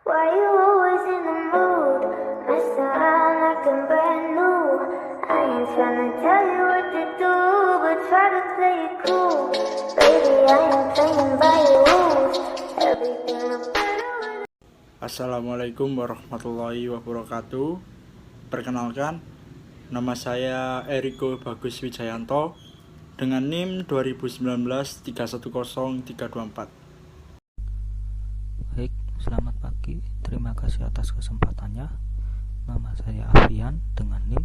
Why you always in the mood? Mess around like I'm brand new. I ain't tryna tell you what to do, but try to play it cool. Baby, I ain't playing by your rules. Everything looks better. Assalamualaikum warahmatullahi wabarakatuh. Perkenalkan, nama saya Eriko Bagus Wijayanto dengan NIM 2019310324. Baik, selamat pagi. Terima kasih atas kesempatannya. Nama saya Afian dengan NIM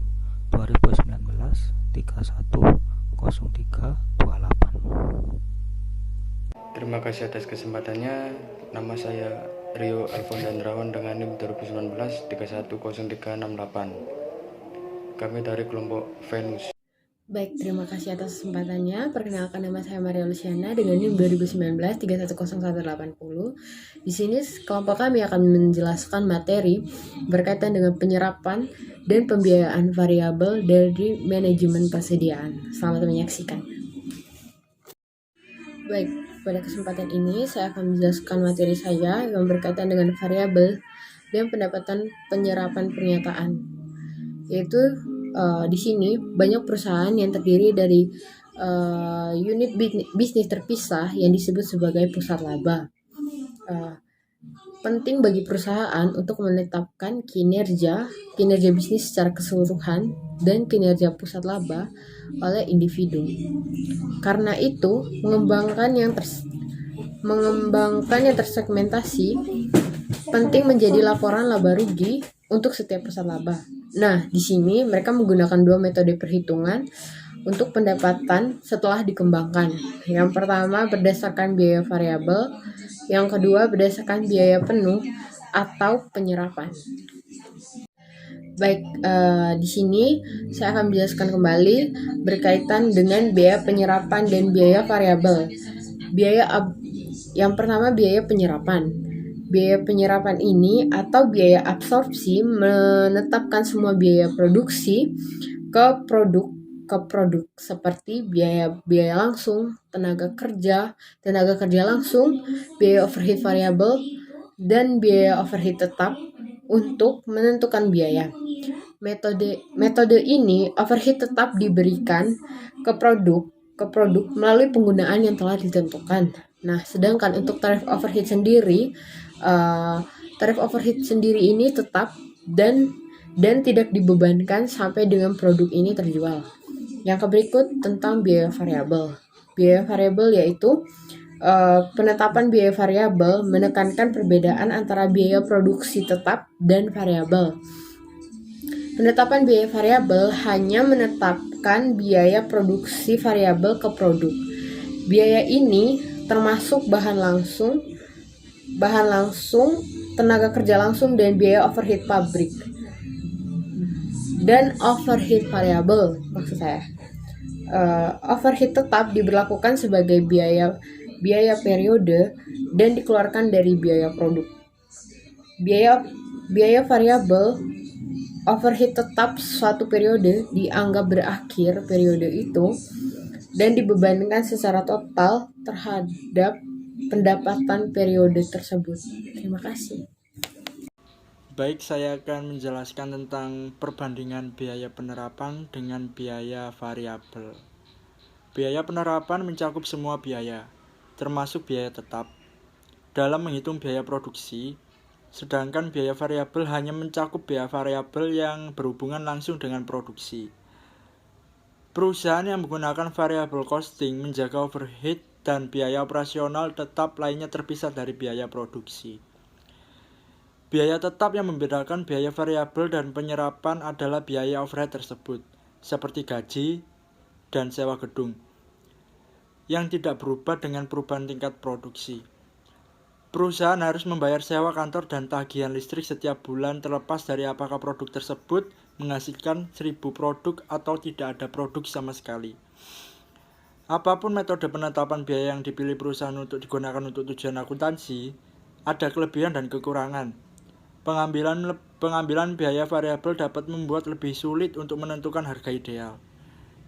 2019310328. Terima kasih atas kesempatannya. Nama saya Rio Alfondandrawan dengan NIM 2019310368. Kami dari kelompok Venus. Baik, terima kasih atas kesempatannya. Perkenalkan, nama saya Maria Luciana dengan NIM 2019310180. Di sini kelompok kami akan menjelaskan materi berkaitan dengan penyerapan dan pembiayaan variabel dari manajemen persediaan. Selamat menyaksikan. Baik, pada kesempatan ini saya akan menjelaskan materi saya yang berkaitan dengan variabel dan pendapatan penyerapan pernyataan. Yaitu di sini banyak perusahaan yang terdiri dari unit bisnis terpisah yang disebut sebagai pusat laba. Penting bagi perusahaan untuk menetapkan kinerja bisnis secara keseluruhan dan kinerja pusat laba oleh individu. Karena itu, mengembangkan yang tersegmentasi penting menjadi laporan laba rugi untuk setiap pusat laba. Nah, di sini mereka menggunakan dua metode perhitungan untuk pendapatan setelah dikembangkan. Yang pertama berdasarkan biaya variabel, yang kedua berdasarkan biaya penuh atau penyerapan. Baik, di sini saya akan menjelaskan kembali berkaitan dengan biaya penyerapan dan biaya variabel. Yang pertama biaya penyerapan. Biaya penyerapan ini atau biaya absorpsi menetapkan semua biaya produksi ke produk seperti biaya langsung, tenaga kerja langsung, biaya overhead variabel, dan biaya overhead tetap untuk menentukan biaya. Metode ini overhead tetap diberikan ke produk melalui penggunaan yang telah ditentukan. Nah, sedangkan untuk tarif overhead sendiri ini tetap dan tidak dibebankan sampai dengan produk ini terjual. Yang berikut tentang biaya variabel. Biaya variabel yaitu penetapan biaya variabel menekankan perbedaan antara biaya produksi tetap dan variabel. Penetapan biaya variabel hanya menetapkan biaya produksi variabel ke produk. Biaya ini termasuk bahan langsung, tenaga kerja langsung, dan biaya overhead pabrik. Dan overhead variabel, maksud saya. Overhead tetap diberlakukan sebagai biaya periode dan dikeluarkan dari biaya produk. Biaya variabel overhead tetap suatu periode dianggap berakhir periode itu dan dibebankan secara total terhadap pendapatan periode tersebut. Terima kasih. Baik, saya akan menjelaskan tentang perbandingan biaya penerapan dengan biaya variabel. Biaya penerapan mencakup semua biaya, termasuk biaya tetap, dalam menghitung biaya produksi, sedangkan biaya variabel hanya mencakup biaya variabel yang berhubungan langsung dengan produksi. Perusahaan yang menggunakan variable costing menjaga overhead dan biaya operasional tetap lainnya terpisah dari biaya produksi. Biaya tetap yang membedakan biaya variabel dan penyerapan adalah biaya overhead tersebut, seperti gaji dan sewa gedung, yang tidak berubah dengan perubahan tingkat produksi. Perusahaan harus membayar sewa kantor dan tagihan listrik setiap bulan terlepas dari apakah produk tersebut menghasilkan 1000 produk atau tidak ada produk sama sekali. Apapun metode penetapan biaya yang dipilih perusahaan untuk digunakan untuk tujuan akuntansi, ada kelebihan dan kekurangan. Pengambilan biaya variabel dapat membuat lebih sulit untuk menentukan harga ideal,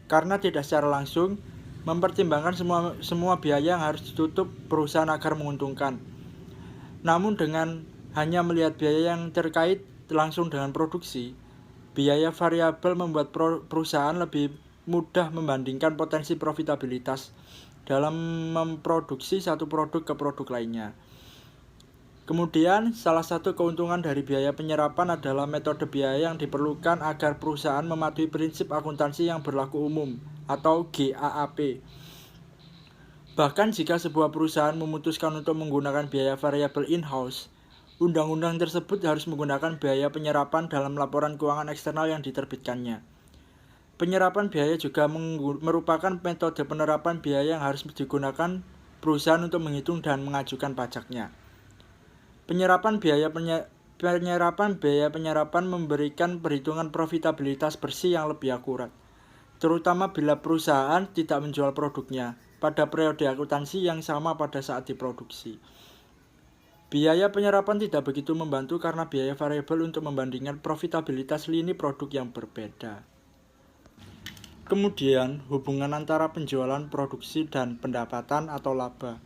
karena tidak secara langsung mempertimbangkan semua biaya yang harus ditutup perusahaan agar menguntungkan. Namun dengan hanya melihat biaya yang terkait langsung dengan produksi, biaya variabel membuat perusahaan lebih mudah membandingkan potensi profitabilitas dalam memproduksi satu produk ke produk lainnya. Kemudian, salah satu keuntungan dari biaya penyerapan adalah metode biaya yang diperlukan agar perusahaan mematuhi prinsip akuntansi yang berlaku umum atau GAAP. Bahkan jika sebuah perusahaan memutuskan untuk menggunakan biaya variabel in-house, undang-undang tersebut harus menggunakan biaya penyerapan dalam laporan keuangan eksternal yang diterbitkannya. Penyerapan biaya juga merupakan metode penerapan biaya yang harus digunakan perusahaan untuk menghitung dan mengajukan pajaknya. Penyerapan biaya penyerapan memberikan perhitungan profitabilitas bersih yang lebih akurat, terutama bila perusahaan tidak menjual produknya pada periode akuntansi yang sama pada saat diproduksi. Biaya penyerapan tidak begitu membantu karena biaya variabel untuk membandingkan profitabilitas lini produk yang berbeda. Kemudian, hubungan antara penjualan, produksi, dan pendapatan atau laba.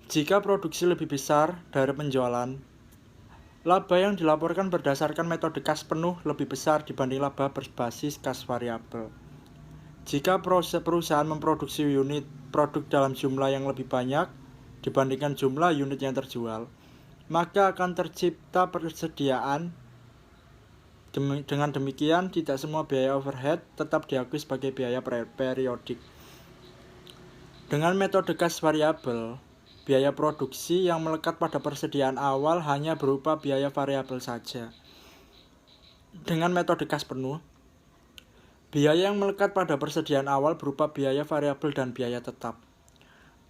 Jika produksi lebih besar dari penjualan, laba yang dilaporkan berdasarkan metode kas penuh lebih besar dibanding laba berbasis kas variabel. Jika perusahaan memproduksi unit produk dalam jumlah yang lebih banyak dibandingkan jumlah unit yang terjual, maka akan tercipta persediaan. Dengan demikian, tidak semua biaya overhead tetap diakui sebagai biaya periodik. Dengan metode kas variabel, biaya produksi yang melekat pada persediaan awal hanya berupa biaya variabel saja. Dengan metode kas penuh, biaya yang melekat pada persediaan awal berupa biaya variabel dan biaya tetap.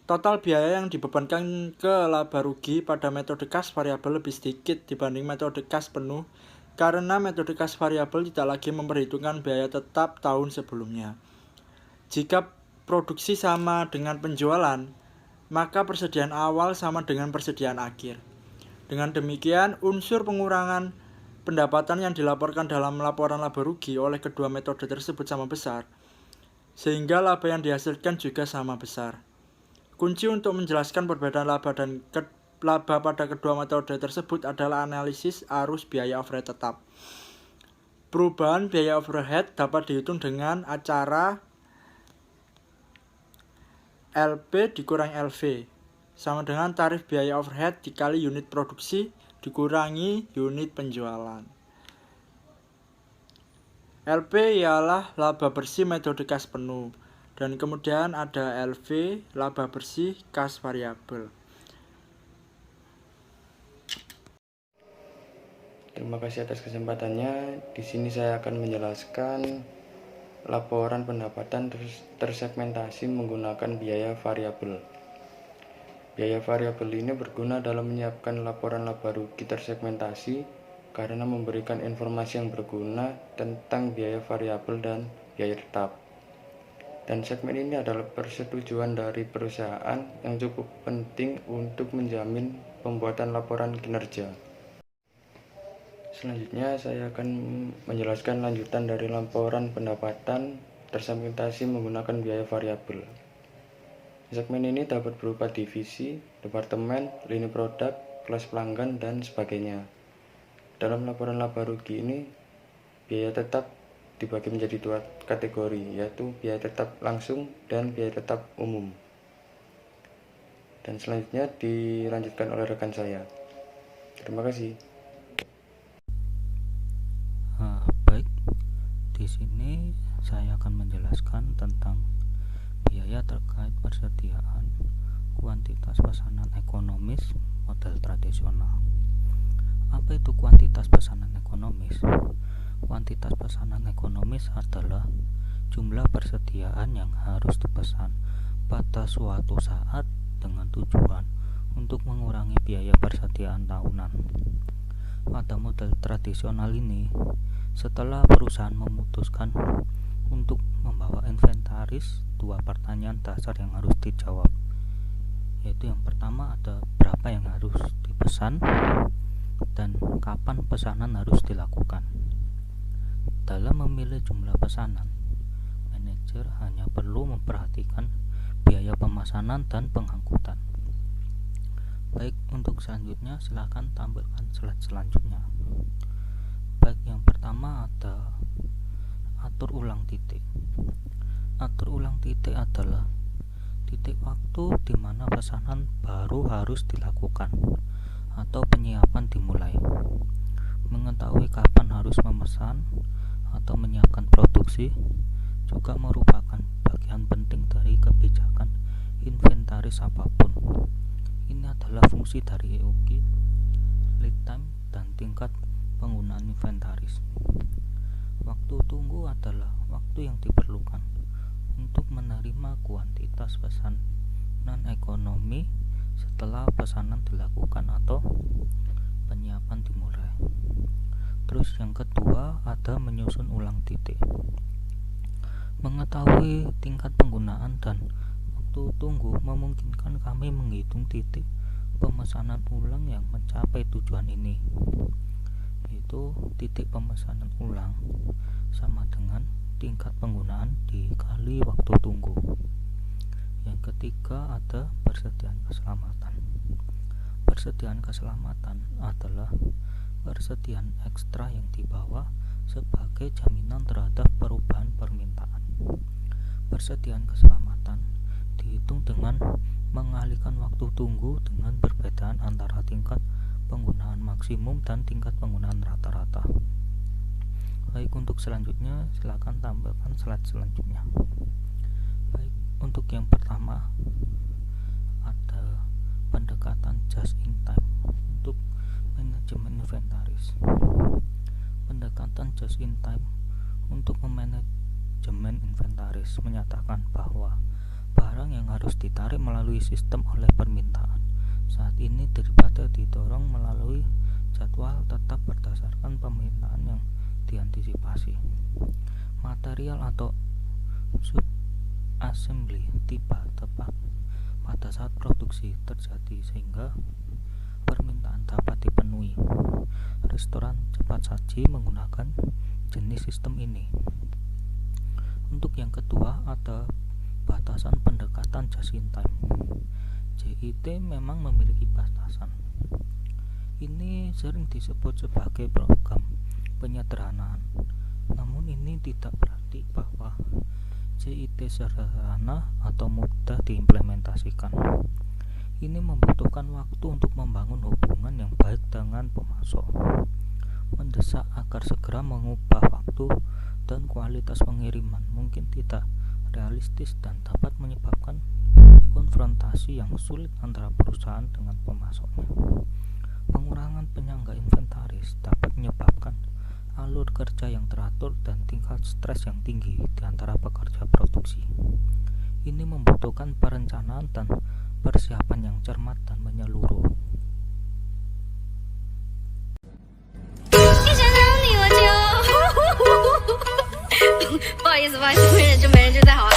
Total biaya yang dibebankan ke laba rugi pada metode kas variabel lebih sedikit dibanding metode kas penuh karena metode kas variabel tidak lagi memperhitungkan biaya tetap tahun sebelumnya. Jika produksi sama dengan penjualan, maka persediaan awal sama dengan persediaan akhir. Dengan demikian, unsur pengurangan pendapatan yang dilaporkan dalam laporan laba rugi oleh kedua metode tersebut sama besar, sehingga laba yang dihasilkan juga sama besar. Kunci untuk menjelaskan perbedaan laba dan laba pada kedua metode tersebut adalah analisis arus biaya overhead tetap. Perubahan biaya overhead dapat dihitung dengan cara LP dikurangi LV sama dengan tarif biaya overhead dikali unit produksi dikurangi unit penjualan. LP ialah laba bersih metode kas penuh, dan kemudian ada LV, laba bersih kas variabel. Terima kasih atas kesempatannya. Di sini saya akan menjelaskan laporan pendapatan tersegmentasi menggunakan biaya variabel. Biaya variabel ini berguna dalam menyiapkan laporan laba rugi tersegmentasi karena memberikan informasi yang berguna tentang biaya variabel dan biaya tetap. Dan segmen ini adalah persetujuan dari perusahaan yang cukup penting untuk menjamin pembuatan laporan kinerja. Selanjutnya saya akan menjelaskan lanjutan dari laporan pendapatan tersegmentasi menggunakan biaya variabel. Segmen ini dapat berupa divisi, departemen, lini produk, kelas pelanggan, dan sebagainya. Dalam laporan laba rugi ini, biaya tetap dibagi menjadi dua kategori, yaitu biaya tetap langsung dan biaya tetap umum. Dan selanjutnya dilanjutkan oleh rekan saya. Terima kasih. Baik, di sini saya akan menjelaskan tentang biaya terkait persediaan kuantitas pesanan ekonomis model tradisional. Apa itu kuantitas pesanan ekonomis? Kuantitas pesanan ekonomis adalah jumlah persediaan yang harus dipesan pada suatu saat dengan tujuan untuk mengurangi biaya persediaan tahunan. Pada model tradisional ini, setelah perusahaan memutuskan untuk membawa inventaris, dua pertanyaan dasar yang harus dijawab, yaitu yang pertama ada berapa yang harus dipesan dan kapan pesanan harus dilakukan. Dalam memilih jumlah pesanan, manajer hanya perlu memperhatikan biaya pemesanan dan pengangkutan. Baik, untuk selanjutnya silakan tampilkan slide selanjutnya. Baik, yang pertama ada atur ulang titik. Atur ulang titik adalah titik waktu di mana pesanan baru harus dilakukan atau penyiapan dimulai. Mengetahui kapan harus memesan atau menyiapkan produksi juga merupakan bagian penting dari kebijakan inventaris apapun. Ini adalah fungsi dari EOQ, lead time, dan tingkat penggunaan inventaris. Waktu tunggu adalah waktu yang diperlukan untuk menerima kuantitas pesanan ekonomi setelah pesanan dilakukan atau penyiapan dimulai. Terus yang kedua ada menyusun ulang titik. Mengetahui tingkat penggunaan dan waktu tunggu memungkinkan kami menghitung titik pemesanan ulang yang mencapai tujuan ini, yaitu titik pemesanan ulang sama dengan tingkat penggunaan dikali waktu tunggu. Yang ketiga ada persediaan keselamatan. Persediaan keselamatan adalah persediaan ekstra yang dibawa sebagai jaminan terhadap perubahan permintaan. Persediaan keselamatan dihitung dengan mengalihkan waktu tunggu dengan perbedaan antara tingkat penggunaan maksimum dan tingkat penggunaan rata-rata. Baik, untuk selanjutnya silakan tambahkan slide selanjutnya. Baik, untuk yang pertama ada pendekatan just in time untuk manajemen inventaris. Pendekatan just in time untuk memanajemen inventaris menyatakan bahwa barang yang harus ditarik melalui sistem oleh permintaan saat ini daripada didorong melalui jadwal tetap berdasarkan permintaan yang diantisipasi. Material atau sub assembly tiba tepat pada saat produksi terjadi sehingga permintaan dapat dipenuhi. Restoran cepat saji menggunakan jenis sistem ini. Untuk yang kedua ada batasan pendekatan just in time. JIT memang memiliki batasan. Ini sering disebut sebagai program penyederhanaan. Namun ini tidak berarti bahwa JIT sederhana atau mudah diimplementasikan. Ini membutuhkan waktu untuk membangun hubungan yang baik dengan pemasok. Mendesak agar segera mengubah waktu dan kualitas pengiriman mungkin tidak realistis dan dapat menyebabkan konfrontasi yang sulit antara perusahaan dengan pemasoknya. Pengurangan penyangga inventaris dapat menyebabkan alur kerja yang teratur dan tingkat stres yang tinggi di antara pekerja produksi. Ini membutuhkan perencanaan dan persiapan yang cermat dan menyeluruh. 不好意思，没人就没人，就再好啊。